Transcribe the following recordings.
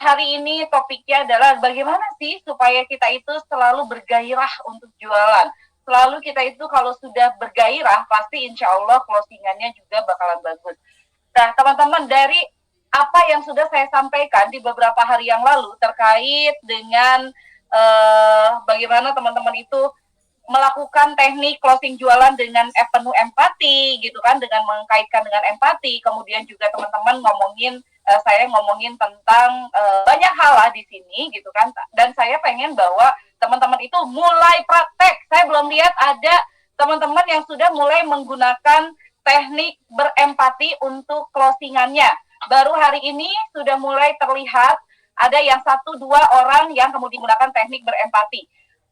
hari ini topiknya adalah bagaimana sih supaya kita itu selalu bergairah untuk jualan. Selalu kita itu kalau sudah bergairah, pasti insya Allah closingannya juga bakalan bagus. Nah, teman-teman, dari apa yang sudah saya sampaikan di beberapa hari yang lalu terkait dengan bagaimana teman-teman itu melakukan teknik closing jualan dengan penuh empati gitu kan, dengan mengkaitkan dengan empati. Kemudian juga teman-teman ngomongin saya ngomongin tentang banyak hal lah di sini gitu kan, dan saya pengen bahwa teman-teman itu mulai praktek. Saya belum lihat ada teman-teman yang sudah mulai menggunakan teknik berempati untuk closingannya. Baru hari ini sudah mulai terlihat ada yang 1-2 orang yang kemudian menggunakan teknik berempati.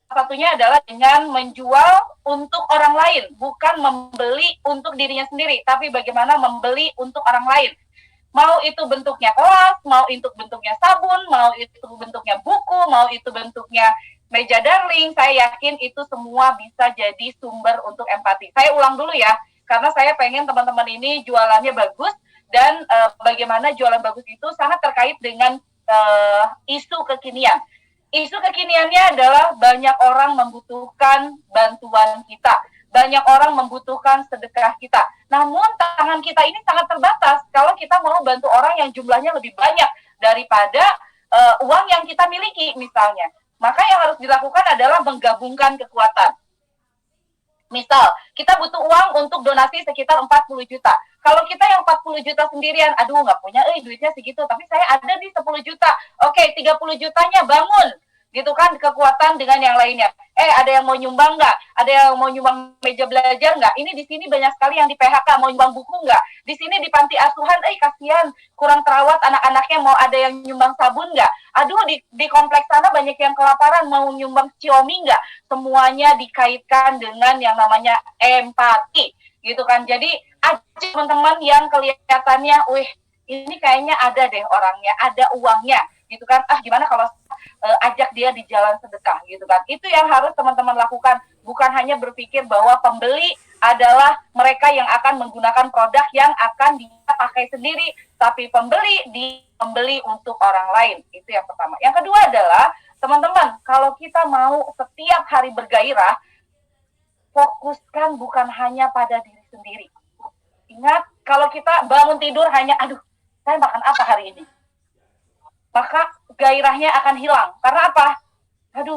Satunya adalah dengan menjual untuk orang lain, bukan membeli untuk dirinya sendiri, tapi bagaimana membeli untuk orang lain. Mau itu bentuknya kelas, mau itu bentuknya sabun, mau itu bentuknya buku, mau itu bentuknya meja darling, saya yakin itu semua bisa jadi sumber untuk empati. Saya ulang dulu ya, karena saya pengen teman-teman ini jualannya bagus, dan bagaimana jualan bagus itu sangat terkait dengan isu kekinian. Isu kekiniannya adalah banyak orang membutuhkan bantuan kita. Banyak orang membutuhkan sedekah kita. Namun tangan kita ini sangat terbatas kalau kita mau bantu orang yang jumlahnya lebih banyak daripada uang yang kita miliki misalnya. Maka yang harus dilakukan adalah menggabungkan kekuatan. Misal, kita butuh uang untuk donasi sekitar 40 juta. Kalau kita yang 40 juta sendirian, aduh nggak punya, duitnya segitu, tapi saya ada di 10 juta. Oke, 30 jutanya bangun. Gitu kan, kekuatan dengan yang lainnya. Ada yang mau nyumbang nggak? Ada yang mau nyumbang meja belajar nggak? Ini di sini banyak sekali yang di PHK, mau nyumbang buku nggak? Di sini di panti asuhan, kasihan, kurang terawat anak-anaknya, mau ada yang nyumbang sabun nggak? Aduh, di kompleks sana banyak yang kelaparan, mau nyumbang Xiaomi nggak? Semuanya dikaitkan dengan yang namanya empati, gitu kan. Jadi, teman-teman yang kelihatannya, ini kayaknya ada deh orangnya, ada uangnya, gitu kan. Gimana kalau ajak dia di jalan sedekah, gitu kan. Itu yang harus teman-teman lakukan, bukan hanya berpikir bahwa pembeli adalah mereka yang akan menggunakan produk yang akan dia pakai sendiri, tapi membeli untuk orang lain. Itu yang pertama. Yang kedua adalah, teman-teman, kalau kita mau setiap hari bergairah, fokuskan bukan hanya pada diri sendiri. Ingat, kalau kita bangun tidur hanya, saya makan apa hari ini? Maka gairahnya akan hilang. Karena apa?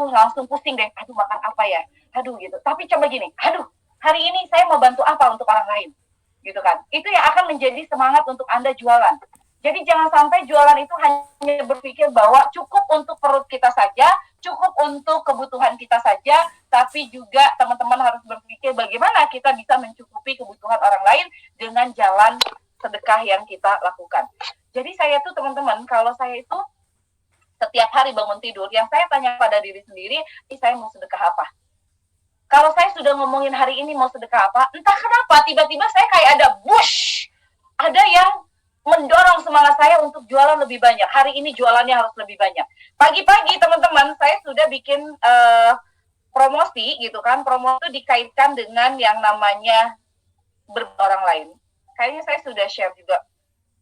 Langsung pusing deh. Makan apa ya? Gitu. Tapi coba gini, hari ini saya mau bantu apa untuk orang lain? Gitu kan. Itu yang akan menjadi semangat untuk Anda jualan. Jadi jangan sampai jualan itu hanya berpikir bahwa cukup untuk perut kita saja, cukup untuk kebutuhan kita saja, tapi juga teman-teman harus berpikir bagaimana kita bisa mencukupi kebutuhan orang lain dengan jalan sedekah yang kita lakukan. Jadi saya tuh teman-teman, kalau saya itu setiap hari bangun tidur, yang saya tanya pada diri sendiri, saya mau sedekah apa? Kalau saya sudah ngomongin hari ini mau sedekah apa, entah kenapa tiba-tiba saya kayak ada ada yang mendorong semangat saya untuk jualan lebih banyak. Hari ini jualannya harus lebih banyak. Pagi-pagi teman-teman, saya sudah bikin promosi gitu kan. Promosi itu dikaitkan dengan yang namanya orang lain. Kayaknya saya sudah share juga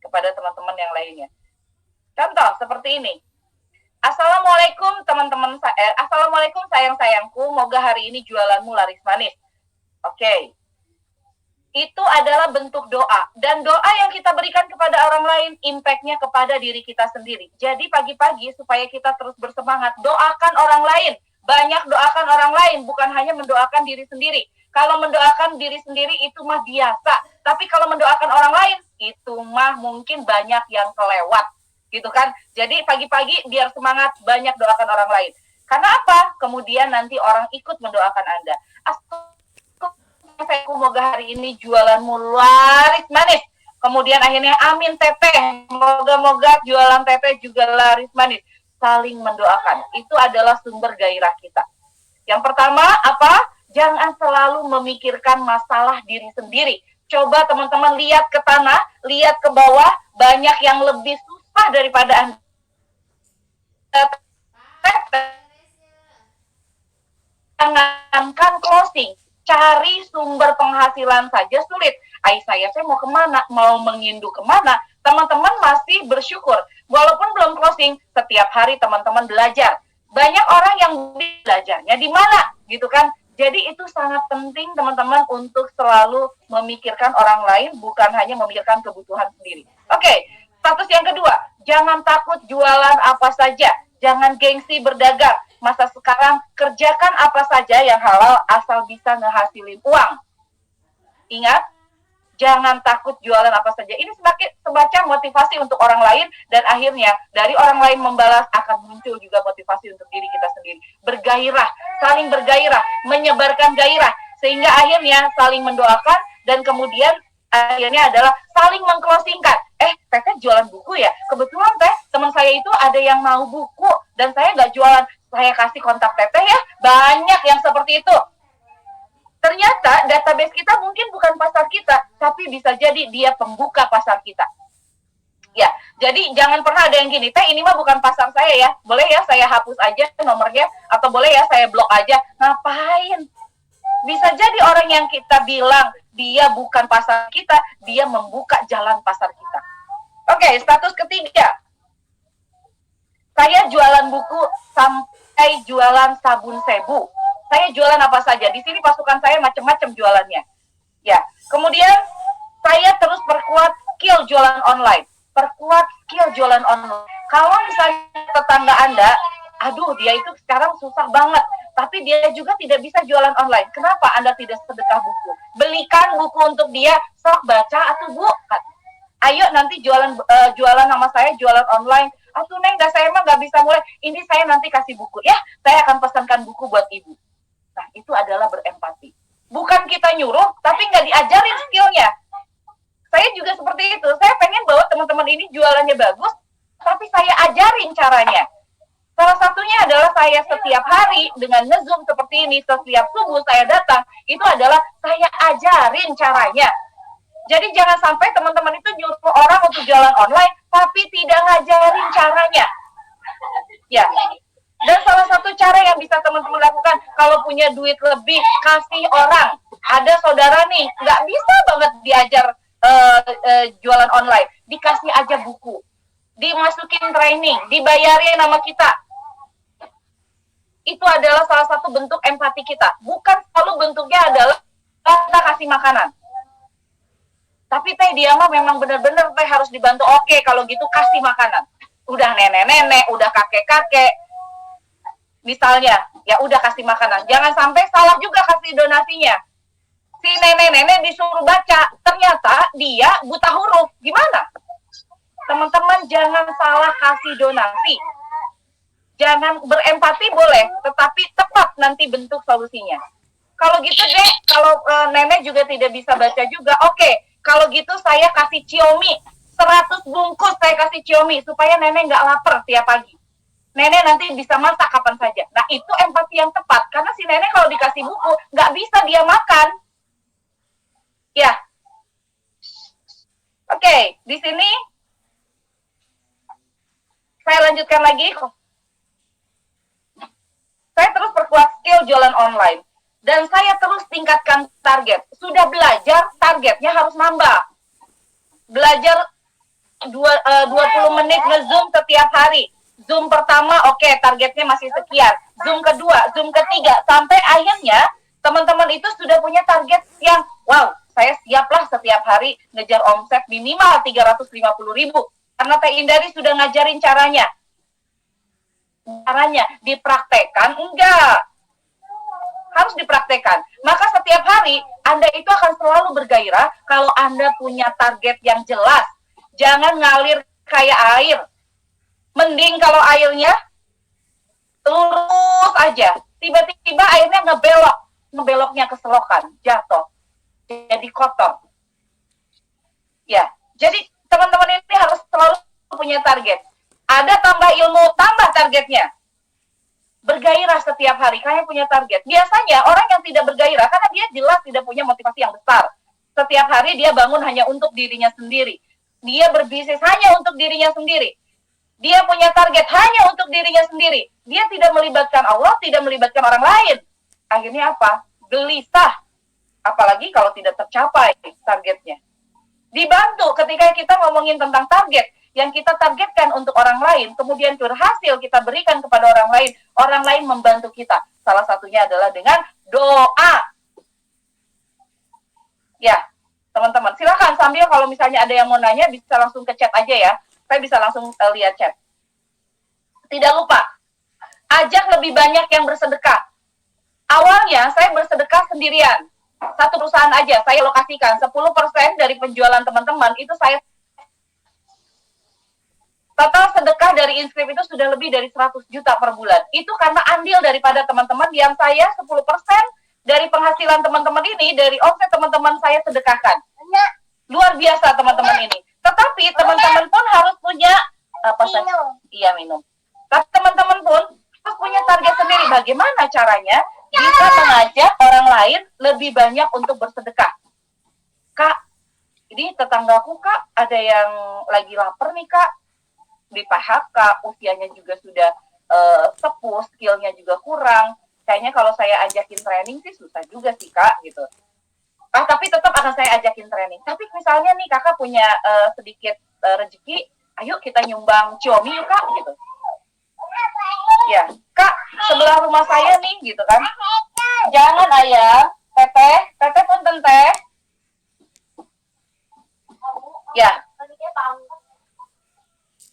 kepada teman-teman yang lainnya. Contoh seperti ini. Assalamualaikum teman-teman saya. Assalamualaikum sayang-sayangku. Moga hari ini jualanmu laris manis. Oke. Itu adalah bentuk doa. Dan doa yang kita berikan kepada orang lain, impact-nya kepada diri kita sendiri. Jadi pagi-pagi supaya kita terus bersemangat, doakan orang lain. Banyak doakan orang lain, bukan hanya mendoakan diri sendiri. Kalau mendoakan diri sendiri itu mah biasa. Tapi kalau mendoakan orang lain, itu mah mungkin banyak yang kelewat. Gitu kan. Jadi pagi-pagi biar semangat, banyak doakan orang lain. Karena apa? Kemudian nanti orang ikut mendoakan Anda. Semoga hari ini jualanmu laris manis. Kemudian akhirnya amin teteh. Moga-moga jualan teteh juga laris manis. Saling mendoakan. Itu adalah sumber gairah kita. Yang pertama apa? Jangan selalu memikirkan masalah diri sendiri. Coba teman-teman lihat ke tanah, lihat ke bawah, banyak yang lebih susah daripada Anda. Jangankan closing, cari sumber penghasilan saja sulit. Saya mau kemana? Mau mengindu kemana? Teman-teman masih bersyukur. Walaupun belum closing, setiap hari teman-teman belajar. Banyak orang yang belajarnya di mana, gitu kan? Jadi itu sangat penting teman-teman untuk selalu memikirkan orang lain, bukan hanya memikirkan kebutuhan sendiri. Oke, status yang kedua, jangan takut jualan apa saja, jangan gengsi berdagang. Masa sekarang kerjakan apa saja yang halal asal bisa ngehasilin uang. Ingat, jangan takut jualan apa saja. Ini semacam motivasi untuk orang lain, dan akhirnya dari orang lain membalas akan muncul juga motivasi untuk diri kita sendiri. Bergairah, saling bergairah, menyebarkan gairah, sehingga akhirnya saling mendoakan, dan kemudian akhirnya adalah saling mengclosingkan. Teteh jualan buku ya? Kebetulan teh, teman saya itu ada yang mau buku, dan saya nggak jualan. Saya kasih kontak teteh ya. Banyak yang seperti itu. Ternyata database kita mungkin bukan pasar kita, tapi bisa jadi dia pembuka pasar kita. Ya, jadi jangan pernah ada yang gini, teh ini mah bukan pasar saya ya, boleh ya saya hapus aja nomornya, atau boleh ya saya blok aja. Ngapain? Bisa jadi orang yang kita bilang dia bukan pasar kita, dia membuka jalan pasar kita. Oke, status ketiga. Saya jualan buku sampai jualan sabun sebu. Saya jualan apa saja. Di sini pasukan saya macam-macam jualannya. Ya, kemudian saya terus perkuat skill jualan online. Perkuat skill jualan online. Kalau misalnya tetangga Anda, aduh dia itu sekarang susah banget, tapi dia juga tidak bisa jualan online. Kenapa Anda tidak sedekah buku? Belikan buku untuk dia, sok baca atau Bu. Ayo nanti jualan nama saya, jualan online. Atuh Neng, saya emang nggak bisa mulai. Ini saya nanti kasih buku. Ya, saya akan pesankan buku buat Ibu. Nah, itu adalah berempati. Bukan kita nyuruh, tapi nggak diajarin skillnya. Saya juga seperti itu. Saya pengen bahwa teman-teman ini jualannya bagus, tapi saya ajarin caranya. Salah satunya adalah saya setiap hari dengan nge-zoom seperti ini, setiap subuh saya datang, itu adalah saya ajarin caranya. Jadi jangan sampai teman-teman itu nyuruh orang untuk jualan online, tapi tidak ngajarin caranya. Ya. Dan salah satu cara yang bisa teman-teman lakukan, kalau punya duit lebih, kasih orang. Ada saudara nih, nggak bisa banget diajar jualan online. Dikasih aja buku. Dimasukin training, dibayarin sama kita. Itu adalah salah satu bentuk empati kita. Bukan selalu bentuknya adalah kita kasih makanan. Tapi teh dia mah memang benar-benar teh harus dibantu. Oke, kalau gitu kasih makanan. Udah nenek-nenek, udah kakek-kakek. Misalnya, ya udah kasih makanan. Jangan sampai salah juga kasih donasinya. Si nenek-nenek disuruh baca, ternyata dia buta huruf. Gimana? Teman-teman jangan salah kasih donasi. Jangan berempati boleh, tetapi tepat nanti bentuk solusinya. Kalau gitu deh, kalau nenek juga tidak bisa baca juga, oke. Kalau gitu saya kasih ciomi, 100 bungkus saya kasih ciomi, supaya nenek nggak lapar tiap pagi. Nenek nanti bisa masak kapan saja. Nah, itu empati yang tepat. Karena si nenek kalau dikasih buku, nggak bisa dia makan. Ya. Oke, di sini saya lanjutkan lagi. Saya terus perkuat skill jualan online. Dan saya terus tingkatkan target. Sudah belajar, targetnya harus nambah. Belajar 20 menit nge-zoom setiap hari. Zoom pertama, oke, targetnya masih sekian. Zoom kedua, Zoom ketiga, sampai akhirnya teman-teman itu sudah punya target yang, wow, saya siaplah setiap hari ngejar omset minimal 350.000. Karena Teh Indari sudah ngajarin caranya. Caranya dipraktekkan? Enggak. Harus dipraktekkan. Maka setiap hari, Anda itu akan selalu bergairah kalau Anda punya target yang jelas. Jangan ngalir kayak air. Mending kalau airnya lurus aja. Tiba-tiba airnya ngebeloknya ke selokan, jatuh. Jadi kotor. Ya, jadi teman-teman ini harus selalu punya target. Ada tambah ilmu, tambah targetnya. Bergairah setiap hari, kalian punya target. Biasanya orang yang tidak bergairah, karena dia jelas tidak punya motivasi yang besar. Setiap hari dia bangun hanya untuk dirinya sendiri. Dia berbisnis hanya untuk dirinya sendiri. Dia punya target hanya untuk dirinya sendiri. Dia tidak melibatkan Allah, tidak melibatkan orang lain. Akhirnya apa? Gelisah. Apalagi kalau tidak tercapai targetnya. Dibantu ketika kita ngomongin tentang target. yang kita targetkan untuk orang lain, kemudian berhasil kita berikan kepada orang lain membantu kita. Salah satunya adalah dengan doa. Ya, teman-teman, silakan sambil kalau misalnya ada yang mau nanya bisa langsung ke chat aja ya. Saya bisa langsung lihat chat. Tidak lupa, ajak lebih banyak yang bersedekah. Awalnya saya bersedekah sendirian. Satu perusahaan aja saya lokasikan 10% dari penjualan teman-teman itu saya total sedekah dari inskrip itu sudah lebih dari 100 juta per bulan. Itu karena andil daripada teman-teman yang saya 10% dari penghasilan teman-teman ini, dari omset teman-teman saya sedekahkan. Luar biasa teman-teman ini. Tetapi teman-teman pun harus punya apa saja? Iya, minum. Tapi teman-teman pun harus punya target sendiri. Bagaimana caranya bisa mengajak orang lain lebih banyak untuk bersedekah? Kak, ini tetanggaku Kak, ada yang lagi lapar nih Kak, di PHK, usianya juga sudah sepuh, skillnya juga kurang. Kayaknya kalau saya ajakin training sih susah juga sih Kak, gitu. Tapi tetap akan saya ajakin training. Tapi misalnya nih kakak punya sedikit rezeki, ayo kita nyumbang Xiaomi yuk Kak, gitu. Ya, Kak, sebelah rumah saya nih, gitu kan. Jangan ayah, teteh pun tenteh. Ya.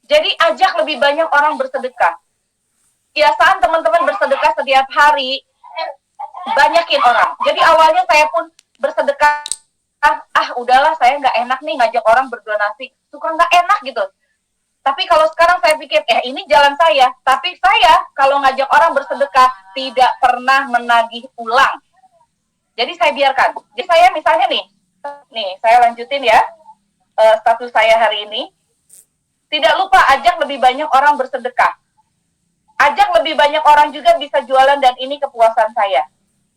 Jadi ajak lebih banyak orang bersedekah. Kebiasaan teman-teman bersedekah setiap hari, banyakin orang. Jadi awalnya saya pun bersedekah, udahlah saya nggak enak nih ngajak orang berdonasi, suka nggak enak gitu. Tapi kalau sekarang saya pikir, ini jalan saya. Tapi saya kalau ngajak orang bersedekah tidak pernah menagih ulang. Jadi saya biarkan. Jadi saya misalnya nih saya lanjutin ya status saya hari ini. Tidak lupa ajak lebih banyak orang bersedekah. Ajak lebih banyak orang juga bisa jualan dan ini kepuasan saya.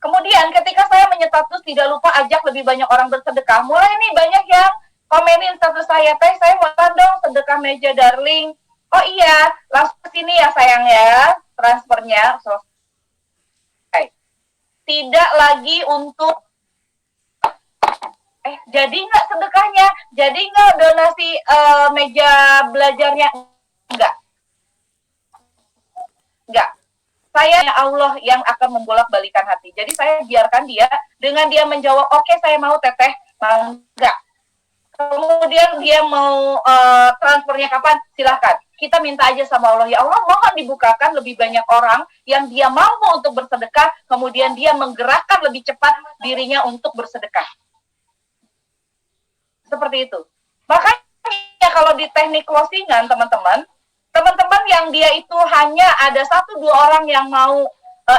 Kemudian ketika saya menyetatus tidak lupa ajak lebih banyak orang bersedekah, mulai nih banyak yang komenin status saya, saya mau dong sedekah meja darling. Oh iya, langsung ke sini ya sayang ya, transfernya selesai. Tidak lagi untuk jadi nggak sedekahnya, jadi nggak donasi meja belajarnya, enggak. Saya Allah yang akan membolak-balikan hati. Jadi saya biarkan dia, dengan dia menjawab, oke, saya mau teteh, mau enggak. Kemudian dia mau transfernya kapan, silahkan. Kita minta aja sama Allah, ya Allah mohon dibukakan lebih banyak orang yang dia mampu untuk bersedekah, kemudian dia menggerakkan lebih cepat dirinya untuk bersedekah. Seperti itu. Makanya kalau di teknik closingan, teman-teman yang dia itu hanya ada 1-2 orang yang mau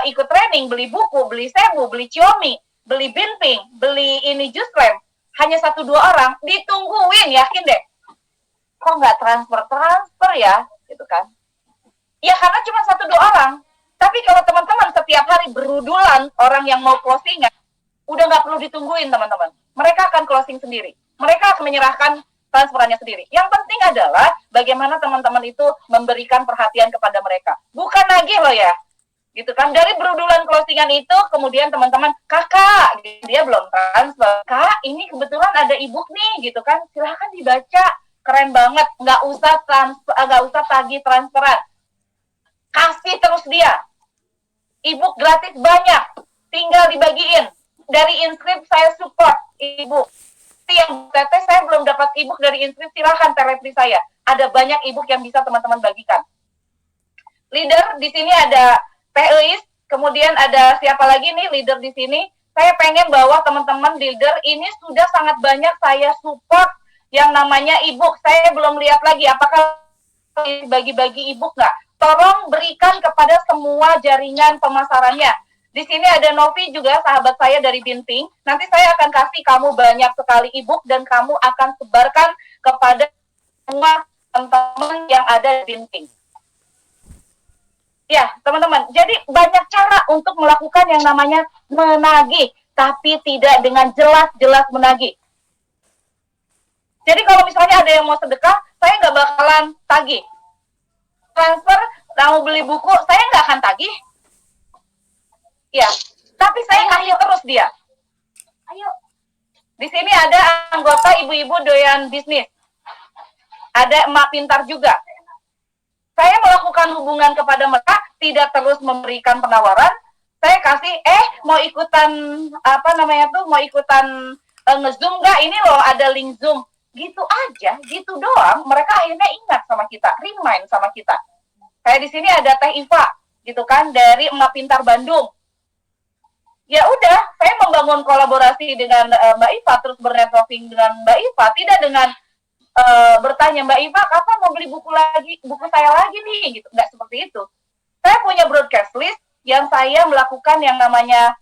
ikut training, beli buku, beli sebu, beli Xiaomi, beli binping, beli ini Juslam, hanya 1-2 orang, ditungguin, yakin deh. Kok nggak transfer ya, gitu kan? Ya karena cuma 1-2 orang. Tapi kalau teman-teman setiap hari berudulan orang yang mau closingan, udah nggak perlu ditungguin teman-teman. Mereka akan closing sendiri. Mereka akan menyerahkan transferannya sendiri. Yang penting adalah bagaimana teman-teman itu memberikan perhatian kepada mereka. Bukan lagi loh ya, gitu kan. Dari berudulan closingan itu, kemudian teman-teman, kakak, dia belum transfer. Kak, ini kebetulan ada e-book nih, gitu kan. Silahkan dibaca, keren banget. Nggak usah tagih transferan. Kasih terus dia. E-book gratis banyak, tinggal dibagiin. Dari inskrip saya support e-book. Yang teteh saya belum dapat e-book dari inskrip, silahkan telepon saya. Ada banyak e-book yang bisa teman-teman bagikan. Leader di sini ada Teh Eis, kemudian ada siapa lagi nih leader di sini. Saya pengen bahwa teman-teman leader ini sudah sangat banyak saya support yang namanya e-book. Saya belum lihat lagi apakah bagi-bagi e-book nggak. Tolong berikan kepada semua jaringan pemasarannya. Di sini ada Novi juga, sahabat saya dari Binping. Nanti saya akan kasih kamu banyak sekali e-book dan kamu akan sebarkan kepada semua teman-teman yang ada di Binping. Ya, teman-teman. Jadi banyak cara untuk melakukan yang namanya menagih, tapi tidak dengan jelas-jelas menagih. Jadi kalau misalnya ada yang mau sedekah, saya nggak bakalan tagih. Transfer, mau beli buku, saya nggak akan tagih. Ya, tapi saya kasih terus dia. Ayo. Di sini ada anggota ibu-ibu doyan bisnis. Ada emak pintar juga. Saya melakukan hubungan kepada mereka, tidak terus memberikan penawaran. Saya kasih, mau ikutan mau ikutan nge-zoom nggak? Ini loh ada link Zoom. Gitu aja, gitu doang. Mereka akhirnya ingat sama kita, remind sama kita. Kayak di sini ada Teh Iva, gitu kan, dari Emak Pintar Bandung. Ya udah, saya membangun kolaborasi dengan Mbak Iva, terus bernetworking dengan Mbak Iva, tidak dengan bertanya, Mbak Iva, kapan mau beli buku saya lagi nih, gitu. Nggak seperti itu. Saya punya broadcast list yang saya melakukan yang namanya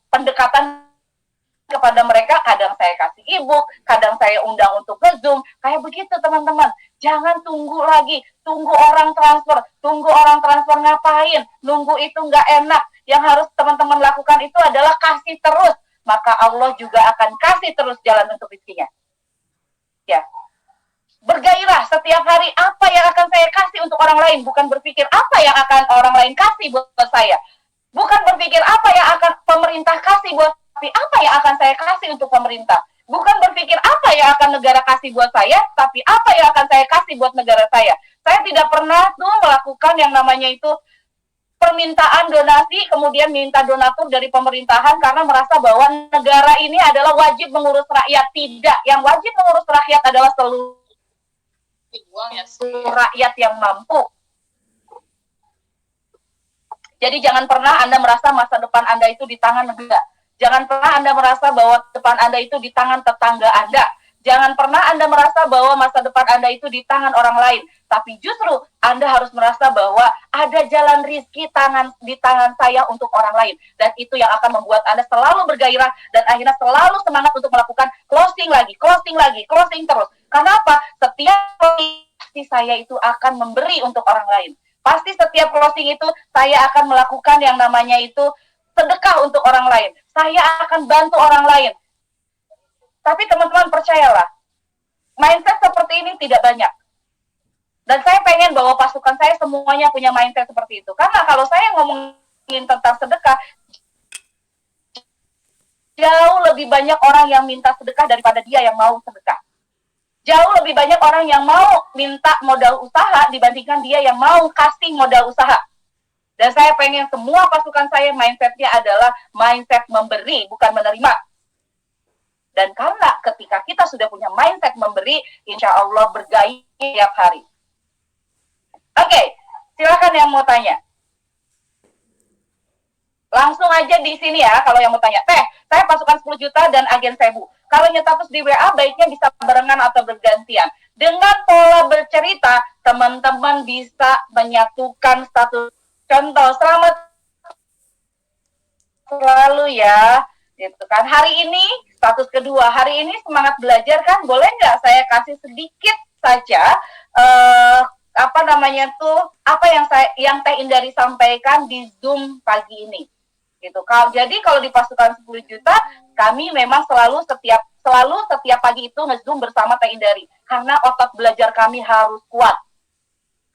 pendekatan kepada mereka. Kadang saya kasih ebook, kadang saya undang untuk nge-zoom, kayak begitu teman-teman. Jangan tunggu lagi, tunggu orang transfer ngapain, nunggu itu nggak enak. Yang harus teman-teman lakukan itu adalah kasih terus, maka Allah juga akan kasih terus jalan untuk rezekinya. Ya, bergairah setiap hari, apa yang akan saya kasih untuk orang lain, bukan berpikir apa yang akan orang lain kasih buat saya, bukan berpikir apa yang akan pemerintah kasih buat, tapi apa yang akan saya kasih untuk pemerintah, bukan berpikir apa yang akan negara kasih buat saya, tapi apa yang akan saya kasih buat negara saya. Saya tidak pernah tuh melakukan yang namanya itu permintaan donasi, kemudian minta donatur dari pemerintahan karena merasa bahwa negara ini adalah wajib mengurus rakyat. Tidak, yang wajib mengurus rakyat adalah seluruh rakyat yang mampu. Jadi jangan pernah Anda merasa masa depan Anda itu di tangan negara. Jangan pernah Anda merasa bahwa depan Anda itu di tangan tetangga Anda. Jangan pernah Anda merasa bahwa masa depan Anda itu di tangan orang lain. Tapi justru Anda harus merasa bahwa ada jalan rizki di tangan saya untuk orang lain. Dan itu yang akan membuat Anda selalu bergairah dan akhirnya selalu semangat untuk melakukan closing terus. Karena apa? Setiap closing saya itu akan memberi untuk orang lain. Pasti setiap closing itu saya akan melakukan yang namanya itu sedekah untuk orang lain. Saya akan bantu orang lain. Tapi teman-teman percayalah, mindset seperti ini tidak banyak. Dan saya pengen bahwa pasukan saya semuanya punya mindset seperti itu. Karena kalau saya ngomongin tentang sedekah, jauh lebih banyak orang yang minta sedekah daripada dia yang mau sedekah. Jauh lebih banyak orang yang mau minta modal usaha dibandingkan dia yang mau kasih modal usaha. Dan saya pengen semua pasukan saya mindsetnya adalah mindset memberi, bukan menerima. Dan karena ketika kita sudah punya mindset memberi, insya Allah bergairah tiap hari. Oke, silakan yang mau tanya. Langsung aja di sini ya, kalau yang mau tanya. Teh, saya pasukan 10 juta dan agen 1000. Kalau nyetatus di WA, baiknya bisa barengan atau bergantian. Dengan pola bercerita, teman-teman bisa menyatukan status. Contoh, selamat selalu ya. Gitu kan. Hari ini, status kedua, hari ini semangat belajar kan, boleh nggak saya kasih sedikit saja apa yang Teh Indari sampaikan di Zoom pagi ini. Gitu. Jadi kalau di pasukan 10 juta, kami memang selalu setiap pagi itu nge-Zoom bersama Teh Indari karena otot belajar kami harus kuat.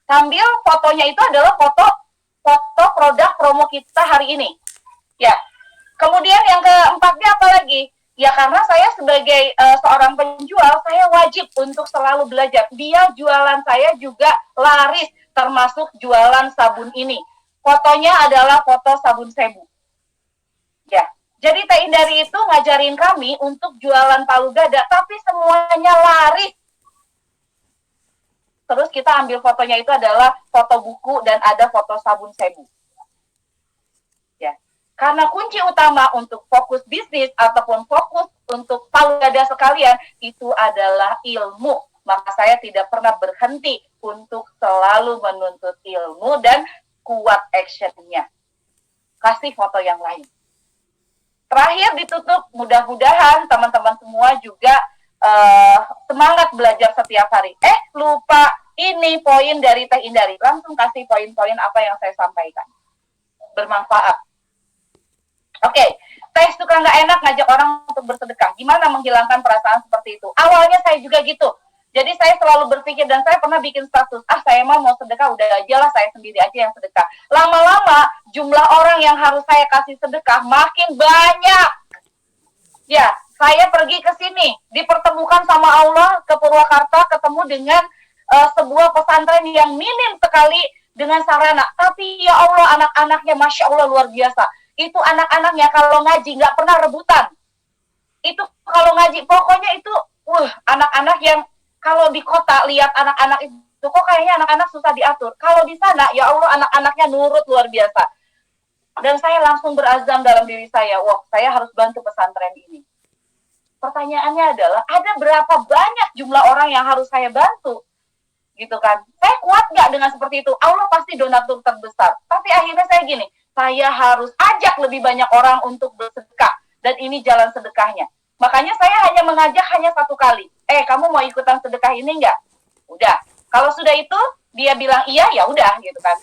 Sambil fotonya itu adalah foto produk promo kita hari ini. Ya. Kemudian yang keempatnya apa lagi? Ya karena saya sebagai seorang penjual, saya wajib untuk selalu belajar. Dia jualan saya juga laris, termasuk jualan sabun ini. Fotonya adalah foto sabun Sebu. Ya, jadi Teh Indari itu ngajarin kami untuk jualan palu gada, tapi semuanya laris. Terus kita ambil fotonya itu adalah foto buku dan ada foto sabun Sebu. Karena kunci utama untuk fokus bisnis ataupun fokus untuk palu gada sekalian itu adalah ilmu. Maka saya tidak pernah berhenti untuk selalu menuntut ilmu dan kuat actionnya. Kasih foto yang lain. Terakhir ditutup, mudah-mudahan teman-teman semua juga semangat belajar setiap hari. Lupa ini poin dari Teh Indari. Langsung kasih poin-poin apa yang saya sampaikan. Bermanfaat. Oke, Teh suka nggak enak ngajak orang untuk bersedekah. Gimana menghilangkan perasaan seperti itu? Awalnya saya juga gitu. Jadi saya selalu berpikir dan saya pernah bikin status, saya mau sedekah, udah aja lah saya sendiri aja yang sedekah. Lama-lama jumlah orang yang harus saya kasih sedekah makin banyak. Ya, saya pergi ke sini, dipertemukan sama Allah ke Purwakarta, ketemu dengan sebuah pesantren yang minim sekali dengan sarana. Tapi ya Allah, anak-anaknya Masya Allah luar biasa. Itu anak-anaknya kalau ngaji nggak pernah rebutan. Itu kalau ngaji, pokoknya itu, anak-anak yang kalau di kota lihat anak-anak itu, kok kayaknya anak-anak susah diatur. Kalau di sana, ya Allah, anak-anaknya nurut luar biasa. Dan saya langsung berazam dalam diri saya, wah, saya harus bantu pesantren ini. Pertanyaannya adalah, ada berapa banyak jumlah orang yang harus saya bantu? Gitu kan. Saya kuat nggak dengan seperti itu? Allah pasti donatur terbesar. Tapi akhirnya saya gini, saya harus ajak lebih banyak orang untuk bersedekah. Dan ini jalan sedekahnya. Makanya saya hanya mengajak hanya satu kali. Kamu mau ikutan sedekah ini nggak? Udah. Kalau sudah itu, dia bilang iya, ya udah gitu kan.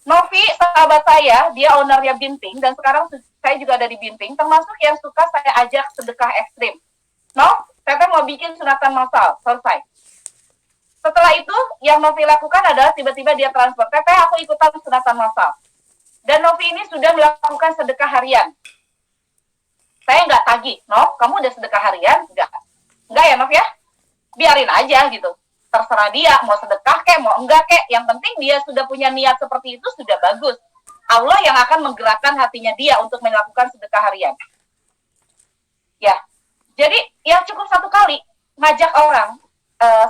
Novi, sahabat saya, dia ownernya Binting, dan sekarang saya juga ada di Binting, termasuk yang suka saya ajak sedekah ekstrim. Teteh mau bikin sunatan massal, selesai. Setelah itu, yang Novi lakukan adalah tiba-tiba dia transfer, Teteh aku ikutan sunatan massal. Dan Novi ini sudah melakukan sedekah harian. Saya nggak tagih, kamu udah sedekah harian? Enggak ya Nov ya? Biarin aja gitu. Terserah dia, mau sedekah kek, mau enggak kek. Yang penting dia sudah punya niat seperti itu, sudah bagus. Allah yang akan menggerakkan hatinya dia untuk melakukan sedekah harian. Ya, jadi ya cukup satu kali ngajak orang,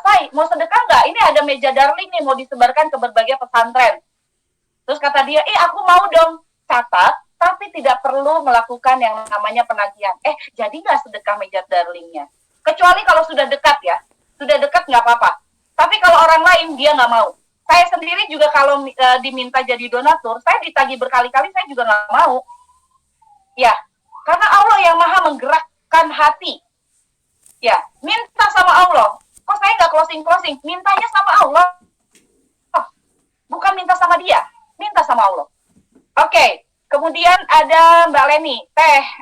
Say, mau sedekah nggak? Ini ada meja darling nih, mau disebarkan ke berbagai pesantren. Terus kata dia, aku mau dong. Catat, tapi tidak perlu melakukan yang namanya penagihan. Jadi nggak sedekah meja darlingnya? Kecuali kalau sudah dekat ya. Sudah dekat nggak apa-apa. Tapi kalau orang lain dia nggak mau. Saya sendiri juga kalau diminta jadi donatur, saya ditagih berkali-kali, saya juga nggak mau. Ya, karena Allah yang maha menggerakkan hati. Ya, minta sama Allah. Kok saya nggak closing-closing? Mintanya sama Allah. Bukan minta sama dia, minta sama Allah. Oke, kemudian ada Mbak Leni.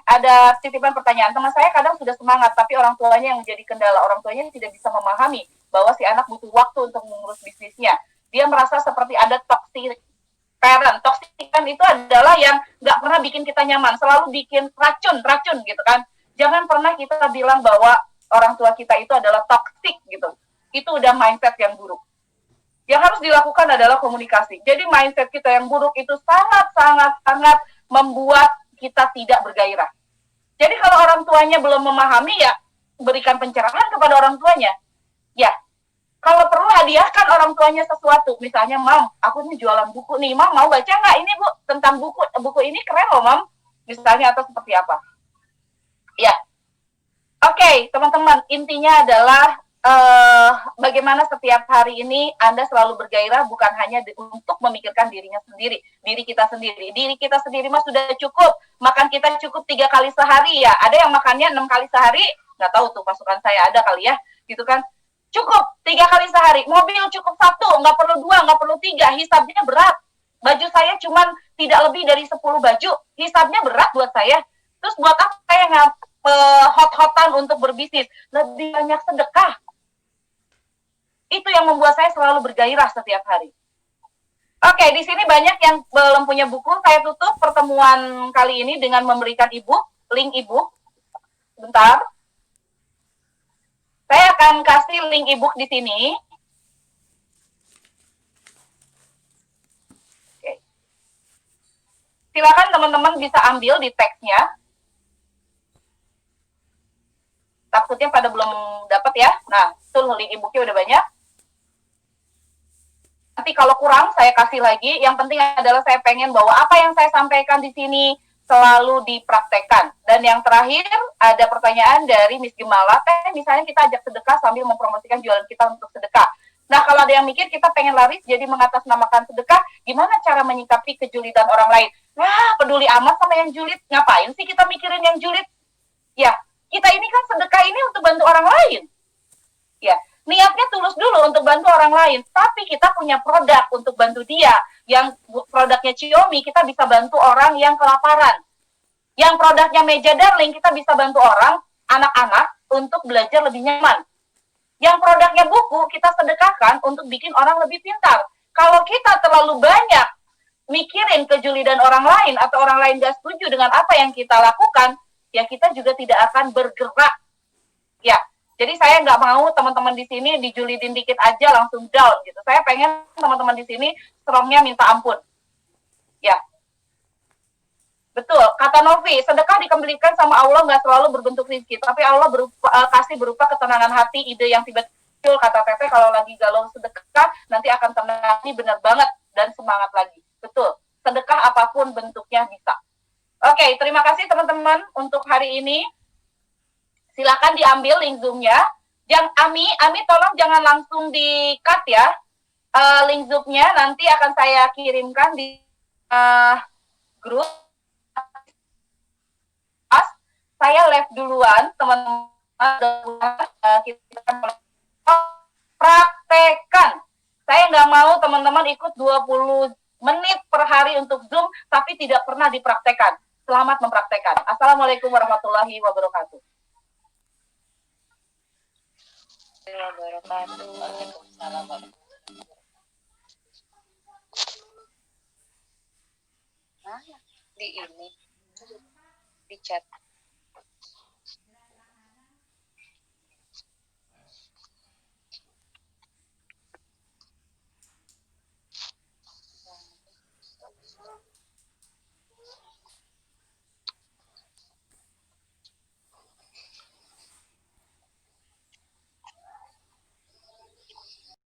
Ada titipan pertanyaan. Teman saya kadang sudah semangat, tapi orang tuanya yang menjadi kendala. Orang tuanya tidak bisa memahami bahwa si anak butuh waktu untuk mengurus bisnisnya. Dia merasa seperti ada toxic parent. Toxic kan itu adalah yang nggak pernah bikin kita nyaman, selalu bikin racun gitu kan. Jangan pernah kita bilang bahwa orang tua kita itu adalah toxic gitu. Itu udah mindset yang buruk. Yang harus dilakukan adalah komunikasi. Jadi mindset kita yang buruk itu sangat membuat kita tidak bergairah. Jadi kalau orang tuanya belum memahami, ya berikan pencerahan kepada orang tuanya. Ya, kalau perlu hadiahkan orang tuanya sesuatu. Misalnya, Mam, aku nih jualan buku nih. Mam, mau baca nggak ini, Bu? Tentang buku ini keren loh, Mam. Misalnya, atau seperti apa. Ya. Oke, teman-teman. Intinya adalah bagaimana setiap hari ini Anda selalu bergairah, bukan hanya untuk memikirkan dirinya sendiri, diri kita sendiri. Diri kita sendiri mah sudah cukup. Makan kita cukup 3 kali sehari ya. Ada yang makannya 6 kali sehari, nggak tahu tuh pasukan saya ada kali ya, gitu kan. Cukup 3 kali sehari. Mobil cukup 1, nggak perlu 2, nggak perlu 3. Hisabnya berat. Baju saya cuma tidak lebih dari 10 baju. Hisabnya berat buat saya. Terus buat apa saya hot-hotan untuk berbisnis? Lebih banyak sedekah. Itu yang membuat saya selalu bergairah setiap hari. Oke, di sini banyak yang belum punya buku. Saya tutup pertemuan kali ini dengan memberikan e-book, link e-book. Bentar. Saya akan kasih link e-book di sini. Oke. Silakan teman-teman bisa ambil di teksnya. Takutnya pada belum dapat ya. Nah, itu link e-booknya udah banyak. Nanti kalau kurang saya kasih lagi. Yang penting adalah saya pengen bahwa apa yang saya sampaikan di sini selalu dipraktekkan. Dan yang terakhir ada pertanyaan dari Miss Gemala. Misalnya kita ajak sedekah sambil mempromosikan jualan kita untuk sedekah. Nah, kalau ada yang mikir kita pengen laris jadi mengatasnamakan sedekah, gimana cara menyikapi kejulitan orang lain? Nah, peduli amat sama yang julid. Ngapain sih kita mikirin yang julid? Ya, kita ini kan sedekah ini untuk bantu orang lain. Ya, niatnya tulus dulu untuk bantu orang lain, tapi kita punya produk untuk bantu dia. Yang produknya Xiaomi, kita bisa bantu orang yang kelaparan. Yang produknya Meja Darling, kita bisa bantu orang, anak-anak, untuk belajar lebih nyaman. Yang produknya buku, kita sedekahkan untuk bikin orang lebih pintar. Kalau kita terlalu banyak mikirin kejulidan orang lain, atau orang lain gak setuju dengan apa yang kita lakukan, ya kita juga tidak akan bergerak. Ya, jadi saya nggak mau teman-teman di sini dijulidin dikit aja langsung down gitu. Saya pengen teman-teman di sini strongnya minta ampun. Ya, betul. Kata Novi, sedekah dikembalikan sama Allah nggak selalu berbentuk rezeki, tapi Allah kasih berupa ketenangan hati, ide yang tiba-tiba. Kata Teteh, kalau lagi galau sedekah, nanti akan tenang. Ini benar banget dan semangat lagi. Betul. Sedekah apapun bentuknya bisa. Oke, terima kasih teman-teman untuk hari ini. Silakan diambil link Zoom-nya. Ami tolong jangan langsung di-cut ya. Link Zoom-nya nanti akan saya kirimkan di grup. Saya live duluan, teman-teman. Kita praktekan. Saya nggak mau teman-teman ikut 20 menit per hari untuk Zoom, tapi tidak pernah dipraktekan. Selamat mempraktekan. Assalamualaikum warahmatullahi wabarakatuh. Di ini, di chat.